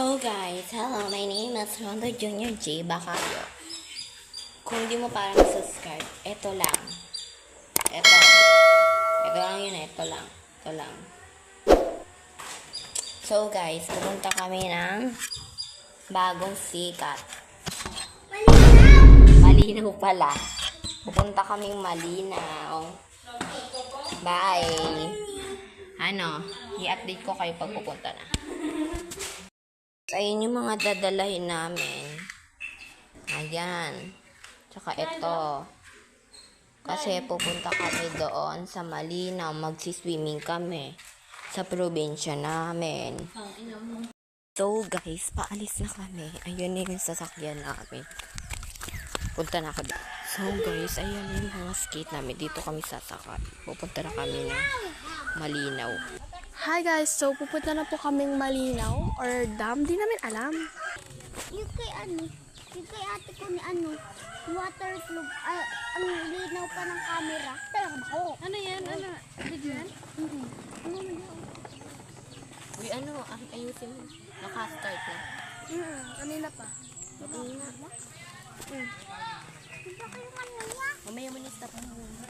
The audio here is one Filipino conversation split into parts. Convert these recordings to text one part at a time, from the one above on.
So guys, hello, my name is Rondo Junior J. Bacayo. Kung di mo pa subscribe, ito lang. Ito lang yun, ito lang. So guys, pupunta kami ng bagong sikat. Malinaw pala. Pupunta kaming Malinaw. Bye. I-update ko kayo pag pupunta na. Ayun yung mga dadalahin namin. Ayan. Tsaka ito. Kasi pupunta kami doon sa Malinaw. Magsiswimming kami. Sa probinsya namin. So guys, paalis na kami. Ayun na yung sasakyan namin. Punta na kami. So guys, ayan na yung mga skate namin. Dito kami sasakay. Pupunta na kami ng Malinaw. Hi guys, so pupunta na po kaming Malinaw or dam, di namin alam. Yung kay ate ko ni water club, ang linaw pa ng camera. Talaga ba ako? Ano yan? Ano? Video yan? Uy, ayusin mo. Naka-start na. Kanina pa. Diba kayo kanina? Mamaya mo na-stop mo muna.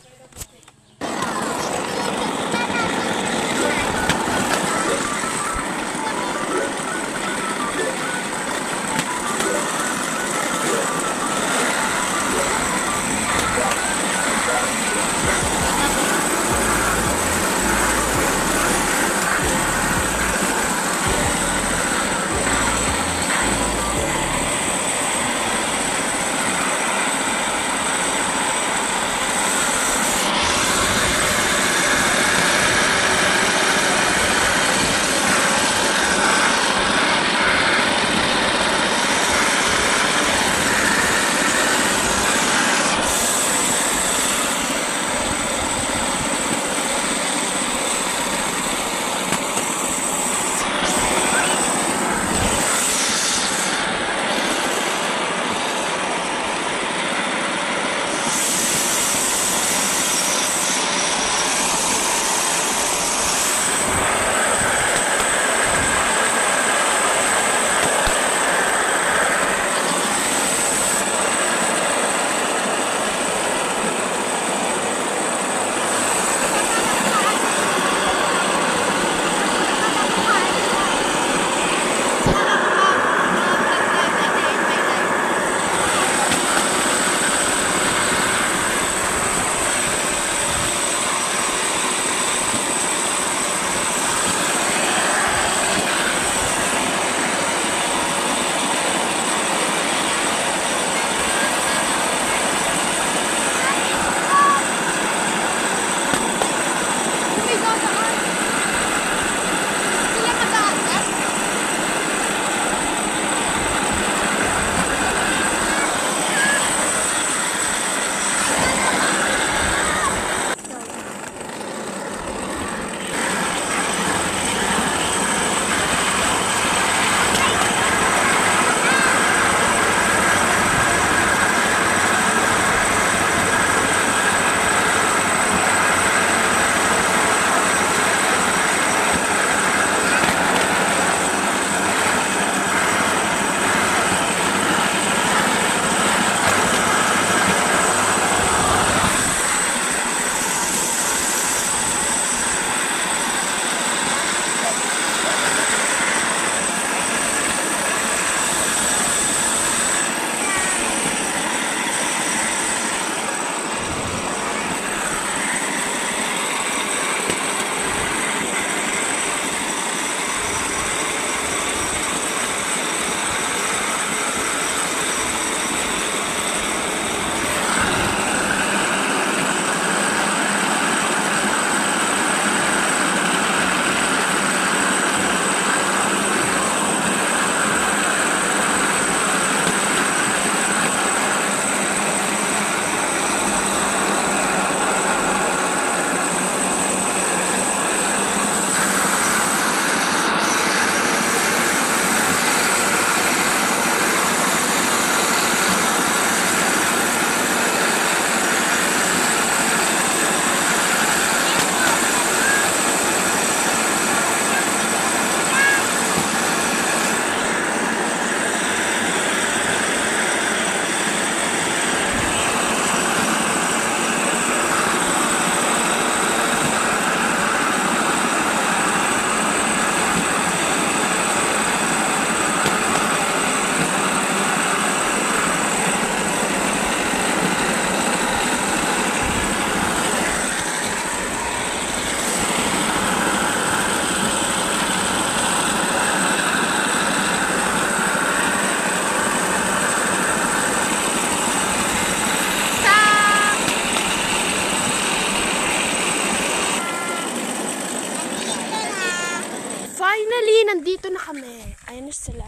nandito na kami. Ayun na sila.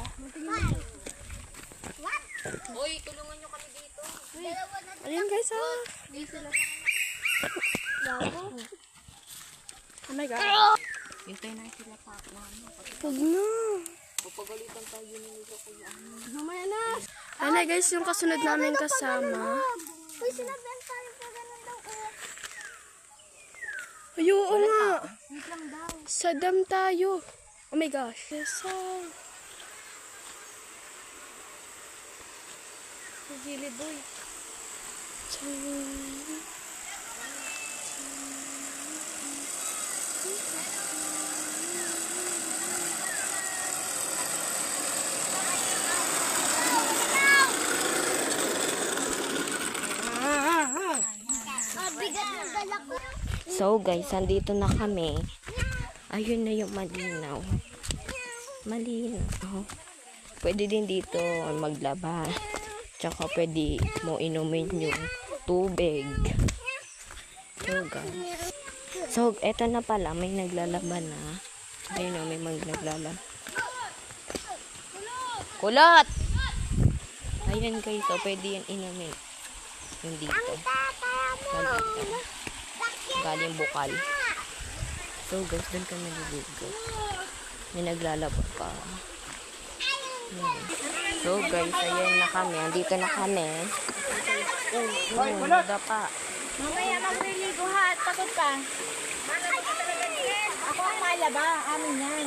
Uy, tulungan nyo kami dito. Ayun guys, oh. Oh my God. Hintay na sila pa. Huwag na. Pupagalitan tayo nito kuya. Mamaya na. Ayun na guys, yung kasunod namin kasama. Uy, sinabihan tayo pa ganun daw. Ay, oo nga. Wait lang daw. Sa dam tayo. Oh my gosh. Yes, Gilid boy. Bigat ng dala ko. So guys, andito na kami. Ayun na yung malinaw. Malinaw. Pwede din dito maglaba. Tsaka pwede mo inumin yung tubig. So guys. So, eto na pala. May naglalaban na. Ayun o, may naglalaba. Kulot! Ayan guys, so pwede yan inumin. Yung dito. Malita. Galing bukal. So guys, doon kami naliligo. May naglalaba pa. So guys, ayan na kami. Andito na kami. Nagapa. Mamaya magliligo ha. Takot ka. Ako ang malaba. Amin yan.